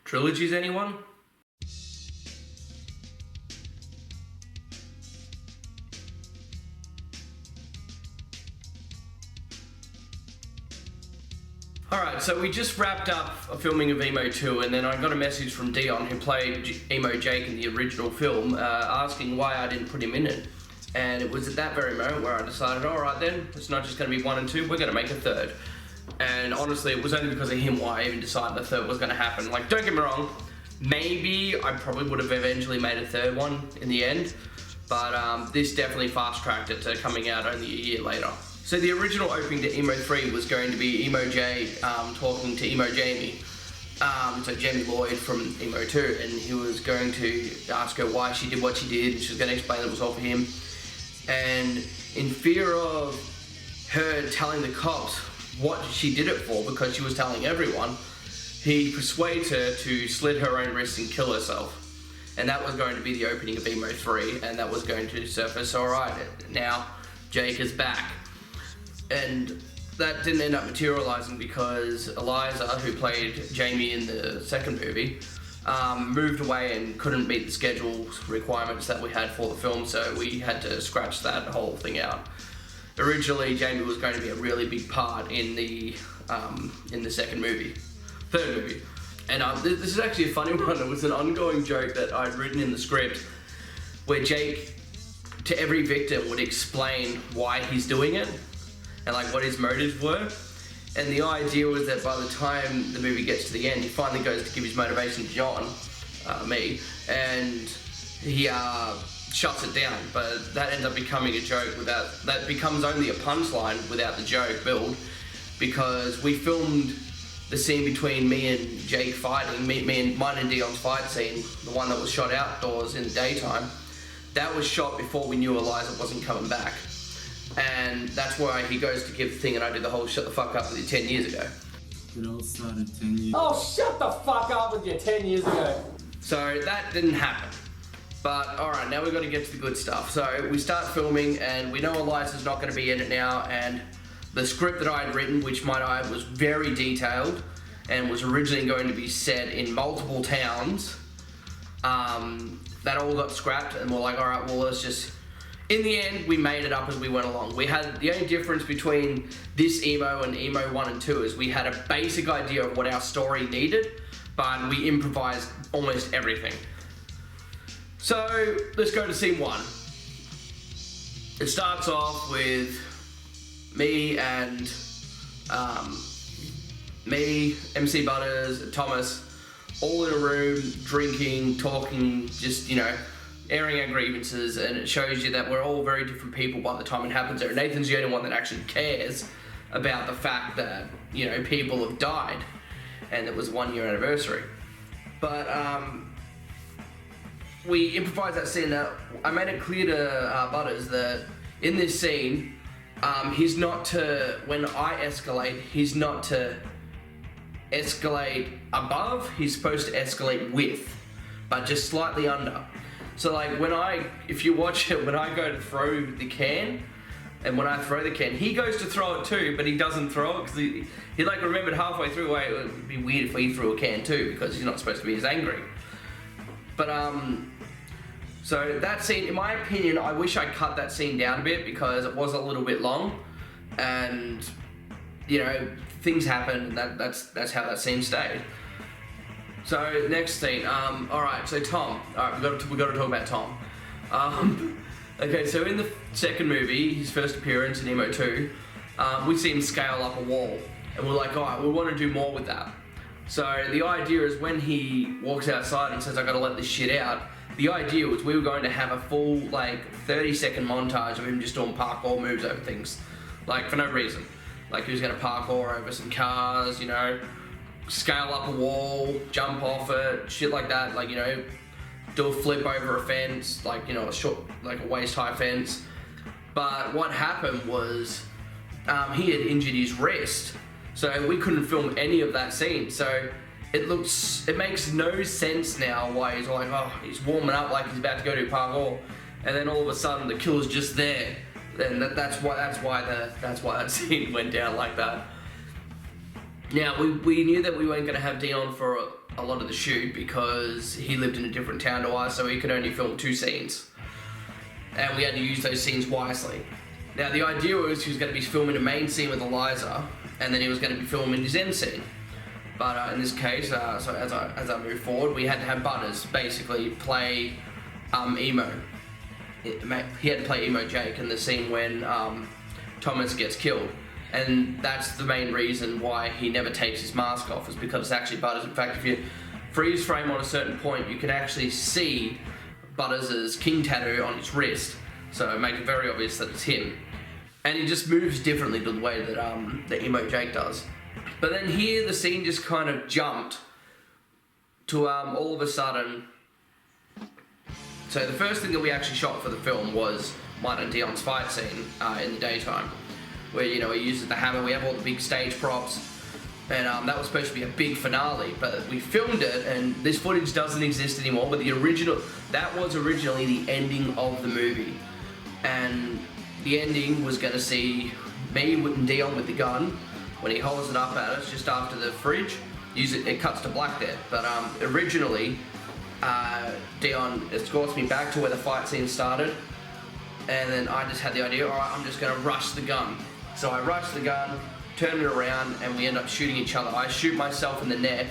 Trilogies, anyone? Alright, so we just wrapped up a filming of Emo 2, and then I got a message from Dion, who played Emo Jake in the original film, asking why I didn't put him in it. And it was at that very moment where I decided, alright then, it's not just going to be 1 and 2, we're going to make a third. And honestly, it was only because of him why I even decided the third was going to happen. Like, don't get me wrong, maybe I probably would have eventually made a third one in the end, but this definitely fast-tracked it to coming out only a year later. So the original opening to Emo 3 was going to be Emo J talking to Emo Jamie, so Jamie Lloyd from Emo 2, and he was going to ask her why she did what she did, and she was going to explain that it was all for him. And in fear of her telling the cops what she did it for, because she was telling everyone, he persuades her to slit her own wrists and kill herself. And that was going to be the opening of Emo 3, and that was going to surface, alright, now Jake is back. And that didn't end up materialising because Eliza, who played Jamie in the second movie, moved away and couldn't meet the schedule requirements that we had for the film, so we had to scratch that whole thing out. Originally, Jamie was going to be a really big part in the third movie. And this is actually a funny one. It was an ongoing joke that I'd written in the script where Jake, to every victim, would explain why he's doing it and like what his motives were. And the idea was that by the time the movie gets to the end, he finally goes to give his motivation to John, me, and he shuts it down. But that ends up becoming a joke that becomes only a punchline without the joke build, because we filmed the scene between me and Jake fighting, mine and Dion's fight scene, the one that was shot outdoors in the daytime, that was shot before we knew Eliza wasn't coming back. And that's why he goes to give the thing and I do the whole shut the fuck up with you 10 years ago. It all started 10 years Oh, shut the fuck up with you 10 years ago. So that didn't happen. But alright, now we've got to get to the good stuff. So we start filming and we know Eliza's not going to be in it now, and the script that I had written, which might add was very detailed and was originally going to be set in multiple towns, that all got scrapped, and we're like, alright, well let's just... In the end, we made it up as we went along. We had the only difference between this Emo and Emo 1 and 2 is we had a basic idea of what our story needed, but we improvised almost everything. So let's go to scene 1. It starts off with me and MC Butters, Thomas, all in a room, drinking, talking, just, you know, airing our grievances, and it shows you that we're all very different people by the time it happens there. Nathan's the only one that actually cares about the fact that, you know, people have died, and it was 1 year anniversary. But we improvised that scene. I made it clear to Butters that in this scene, he's not to, when I escalate, he's not to escalate above, he's supposed to escalate with, but just slightly under. So like if you watch it, when I go to throw the can, and when I throw the can, he goes to throw it too, but he doesn't throw it because he like remembered halfway through, wait, it would be weird if he threw a can too, because he's not supposed to be as angry. But so that scene, in my opinion, I wish I cut that scene down a bit because it was a little bit long, and you know, things happen, and that's how that scene stayed. So next scene, alright, so Tom, alright, we got to talk about Tom. Okay, so in the second movie, his first appearance in Emo 2, we see him scale up a wall, and we're like, alright, we want to do more with that. So the idea is when he walks outside and says, I gotta let this shit out, the idea was we were going to have a full, like, 30-second montage of him just doing parkour moves over things, like, for no reason. Like, he was gonna parkour over some cars, you know, scale up a wall, jump off it, shit like that, like, you know, do a flip over a fence, like, you know, a short, like a waist-high fence. But what happened was, he had injured his wrist, so we couldn't film any of that scene. So it makes no sense now why he's like, oh, he's warming up like he's about to go do parkour, and then all of a sudden the killer's just there. Then that's why that scene went down like that. Now, we knew that we weren't going to have Dion for a lot of the shoot because he lived in a different town to us, so he could only film 2 scenes. And we had to use those scenes wisely. Now the idea was he was going to be filming a main scene with Eliza, and then he was going to be filming his end scene. But in this case, so as I move forward, we had to have Butters basically play Emo. He had to play Emo Jake in the scene when Thomas gets killed. And that's the main reason why he never takes his mask off, is because it's actually Butters. In fact, if you freeze frame on a certain point, you can actually see Butters' king tattoo on his wrist. So it makes it very obvious that it's him. And he just moves differently to the way that Emo Jake does. But then here, the scene just kind of jumped to all of a sudden. So the first thing that we actually shot for the film was mine and Dion's fight scene in the daytime, where, you know, he uses the hammer. We have all the big stage props, and that was supposed to be a big finale. But we filmed it, and this footage doesn't exist anymore. But that was originally the ending of the movie, and the ending was going to see me and Dion with the gun. When he holds it up at us just after the fridge, it cuts to black there. But originally, Dion escorts me back to where the fight scene started, and then I just had the idea, alright, I'm just going to rush the gun. So I rush the gun, turn it around, and we end up shooting each other. I shoot myself in the neck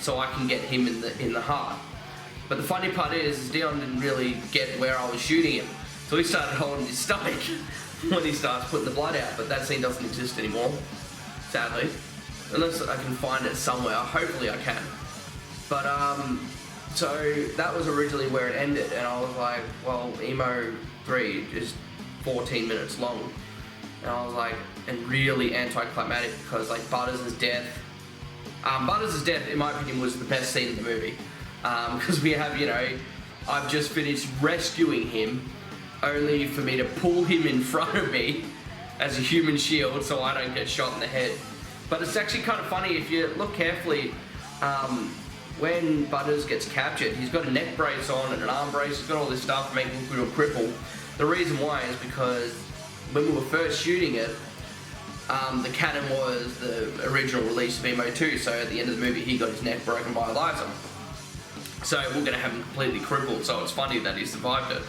so I can get him in the heart. But the funny part is Dion didn't really get where I was shooting him. So he started holding his stomach when he starts putting the blood out, but that scene doesn't exist anymore. Sadly, unless I can find it somewhere. Hopefully I can. But so that was originally where it ended, and I was like, well, Emo 3 is 14 minutes long, and I was like, and really anticlimactic, because like Butters' death, in my opinion, was the best scene in the movie, because we have, you know, I've just finished rescuing him, only for me to pull him in front of me as a human shield so I don't get shot in the head. But it's actually kind of funny if you look carefully. When Butters gets captured, he's got a neck brace on and an arm brace. He's got all this stuff to make him look real crippled. The reason why is because when we were first shooting it, the canon was the original release of Emo 2. So at the end of the movie, he got his neck broken by Eliza. So we're going to have him completely crippled. So it's funny that he survived it.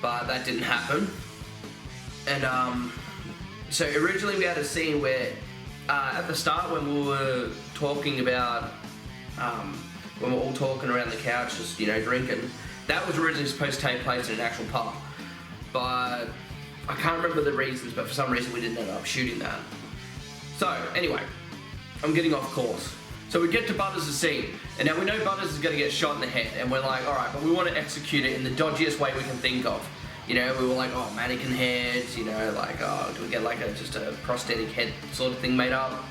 But that didn't happen. And so originally we had a scene where at the start when we were talking about, when we were all talking around the couch just, you know, drinking, that was originally supposed to take place in an actual pub. But I can't remember the reasons, but for some reason we didn't end up shooting that. So anyway, I'm getting off course. So we get to Butters' scene, and now we know Butters is going to get shot in the head, and we're like, alright, but we want to execute it in the dodgiest way we can think of. You know, we were like, oh, mannequin heads, you know, like, oh, do we get like just a prosthetic head sort of thing made up?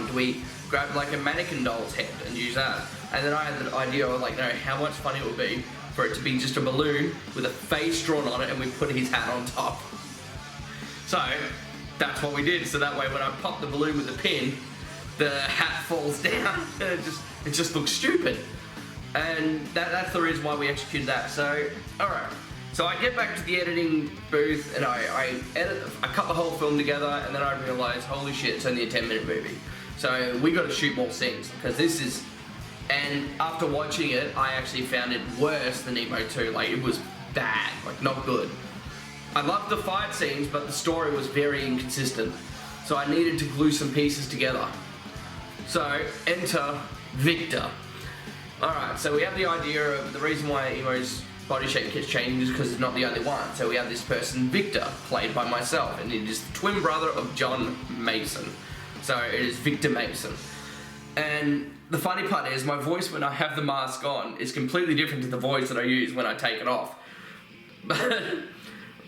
Do we grab like a mannequin doll's head and use that? And then I had the idea of like, no, how much fun it would be for it to be just a balloon with a face drawn on it and we put his hat on top. So, that's what we did. So that way when I pop the balloon with the pin, the hat falls down and it just looks stupid. And that's the reason why we executed that. So, alright. So I get back to the editing booth and I cut the whole film together, and then I realised, holy shit, it's only a 10-minute movie. So we got to shoot more scenes, because this is, and after watching it, I actually found it worse than Emo 2. Like, it was bad, like not good. I loved the fight scenes, but the story was very inconsistent. So I needed to glue some pieces together. So enter Victor. Alright, so we have the idea of the reason why Emo's body shape keeps changing is because it's not the only one. So we have this person, Victor, played by myself, and it is the twin brother of John Mason. So it is Victor Mason. And the funny part is, my voice when I have the mask on is completely different to the voice that I use when I take it off. But,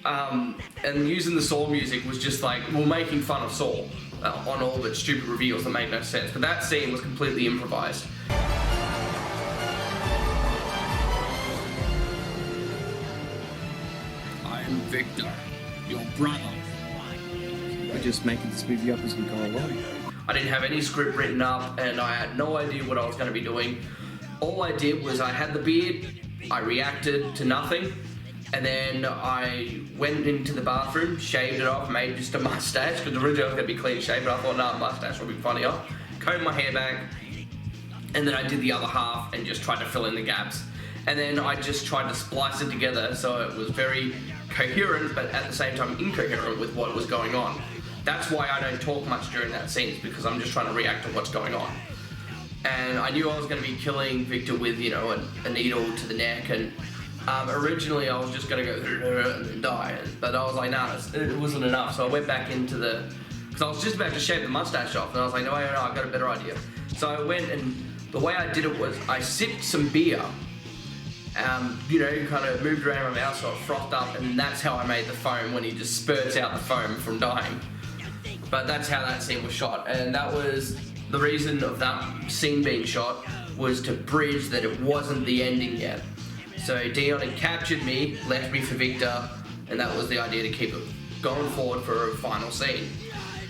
and using the Saw music was just like, we're making fun of Saw on all of its stupid reveals that made no sense. But that scene was completely improvised. Victor, your brother. We're just making this movie up as we go along. I didn't have any script written up, and I had no idea what I was going to be doing. All I did was I had the beard, I reacted to nothing, and then I went into the bathroom, shaved it off, made just a mustache, because originally I was going to be clean shaved, but I thought, nah, mustache would be funnier. Combed my hair back, and then I did the other half and just tried to fill in the gaps. And then I just tried to splice it together so it was very coherent, but at the same time incoherent with what was going on. That's why I don't talk much during that scene, because I'm just trying to react to what's going on. And I knew I was going to be killing Victor with, you know, a needle to the neck, and originally I was just going to go and then die, but I was like, nah, it wasn't enough, so I went back into because I was just about to shave the mustache off, and I was like, no, I got a better idea. So I went, and the way I did it was I sipped some beer, you know, kind of moved around my mouth so it frothed up, and that's how I made the foam when he just spurts out the foam from dying. But that's how that scene was shot, and that was the reason of that scene being shot, was to bridge that it wasn't the ending yet. So Dion had captured me, left me for Victor, and that was the idea to keep it going forward for a final scene.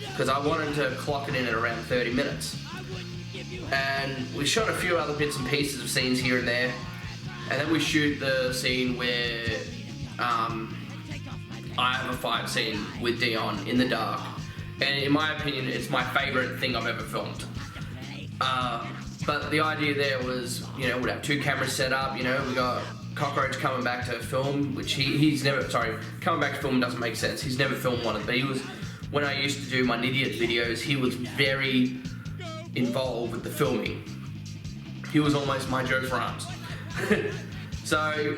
Because I wanted to clock it in at around 30 minutes. And we shot a few other bits and pieces of scenes here and there, and then we shoot the scene where I have a fight scene with Dion in the dark. And in my opinion, it's my favourite thing I've ever filmed. But the idea there was, you know, we'd have 2 cameras set up, you know, we got Cockroach coming back to film, which he's never, coming back to film doesn't make sense, he's never filmed one, but he was, when I used to do my Nidiot videos, he was very involved with the filming. He was almost my Joe for arms. So,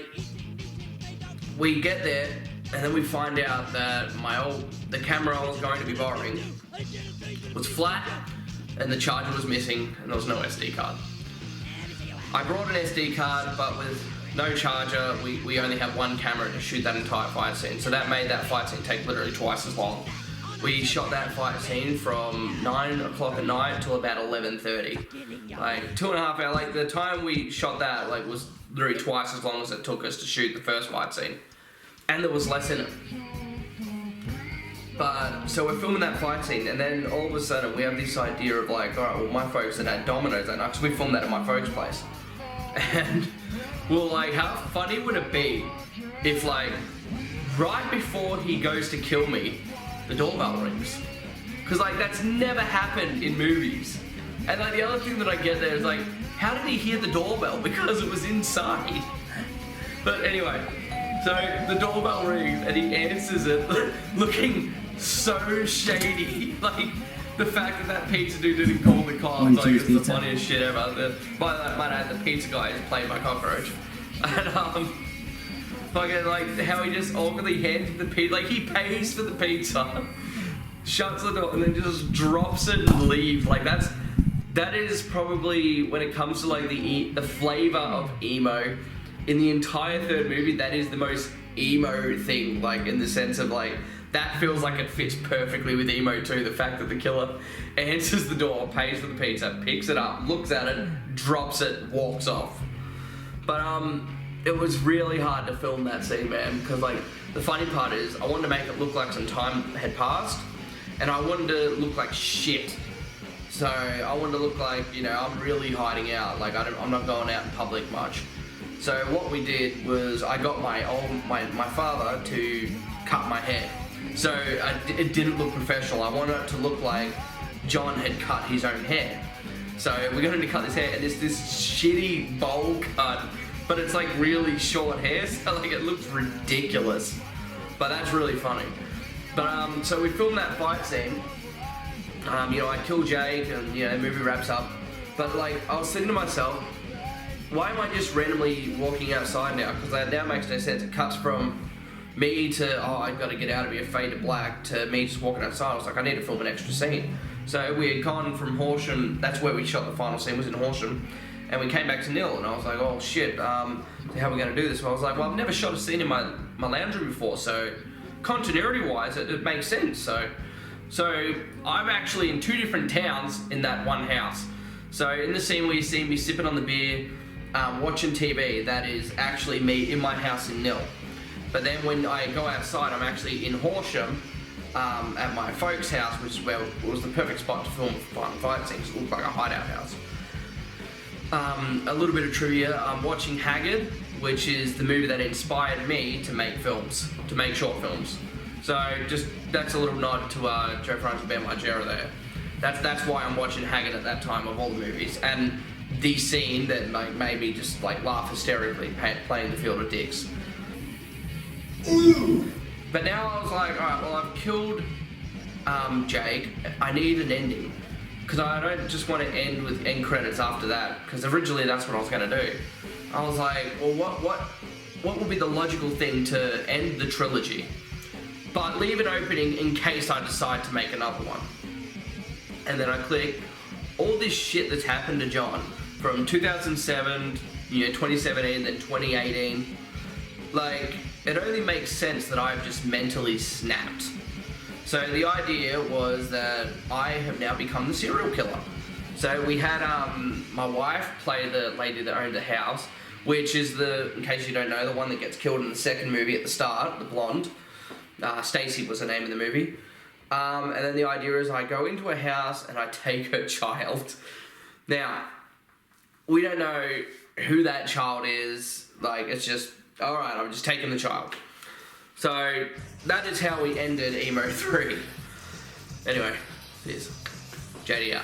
we get there, and then we find out that the camera I was going to be borrowing was flat, and the charger was missing, and there was no SD card. I brought an SD card, but with no charger, we only have one camera to shoot that entire fight scene, so that made that fight scene take literally twice as long. We shot that fight scene from 9 o'clock at night till about 11:30. Like 2.5 hours, like the time we shot that like was literally twice as long as it took us to shoot the first fight scene. And there was less in it. But, so we're filming that fight scene, and then all of a sudden we have this idea of like, alright, well my folks had had Domino's that night, because we filmed that at my folks' place. And we're like, how funny would it be if like, right before he goes to kill me, the doorbell rings? Because like, that's never happened in movies. And like, the other thing that I get there is like, how did he hear the doorbell? Because it was inside. But anyway, so the doorbell rings and he answers it looking so shady. Like, the fact that pizza dude didn't call the cops, like, it's the funniest shit ever. By that, might add, the pizza guy is played by Cockroach. And fucking like, how he just awkwardly hands the pizza, like he pays for the pizza, shuts the door, and then just drops it and leaves. Like that is probably, when it comes to like the flavor of emo, in the entire third movie, that is the most emo thing, like in the sense of like, that feels like it fits perfectly with emo too. The fact that the killer answers the door, pays for the pizza, picks it up, looks at it, drops it, walks off. But it was really hard to film that scene, man, because like, the funny part is, I wanted to make it look like some time had passed, and I wanted to look like shit. So I wanted to look like, you know, I'm really hiding out, like I'm not going out in public much. So what we did was, I got my father to cut my hair. So it didn't look professional. I wanted it to look like John had cut his own hair. So we got him to cut his hair, and it's this shitty bowl cut, but it's like really short hair, so like it looks ridiculous. But that's really funny. But so we filmed that fight scene. You know, I kill Jake, and you know, the movie wraps up. But like, I was thinking to myself, why am I just randomly walking outside now? Because that now makes no sense. It cuts from me to, oh, I've got to get out of here, fade to black, to me just walking outside. I was like, I need to film an extra scene. So we had gone from Horsham, that's where we shot the final scene, was in Horsham, and we came back to Nil, and I was like, oh shit, how are we going to do this? So I was like, well, I've never shot a scene in my lounge room before, so continuity-wise, it makes sense. So I'm actually in 2 different towns in that one house. So in the scene where you see me sipping on the beer, watching TV, that is actually me in my house in Nil. But then when I go outside, I'm actually in Horsham at my folks' house, which is where it was the perfect spot to film final fight scenes. It looked like a hideout house. A little bit of trivia, I'm watching Haggard, which is the movie that inspired me to make films, to make short films. So just, that's a little nod to Joe Francis and Ben Margera there. That's why I'm watching Haggard at that time of all the movies. And the scene that made me just like laugh hysterically playing the Field of Dicks. But now I was like, alright, well I've killed Jake, I need an ending. Because I don't just want to end with end credits after that, because originally that's what I was going to do. I was like, well what would be the logical thing to end the trilogy? But leave it opening in case I decide to make another one. And then I click all this shit that's happened to John from 2007, 2017, then 2018. Like, it only makes sense that I've just mentally snapped. So the idea was that I have now become the serial killer. So we had my wife play the lady that owned the house, which is in case you don't know, the one that gets killed in the second movie at the start, the blonde. Stacy was the name of the movie. And then the idea is I go into a house and I take her child. Now, we don't know who that child is. Like, it's just, alright, I'm just taking the child. So, that is how we ended Emo 3. Anyway, cheers. JD out.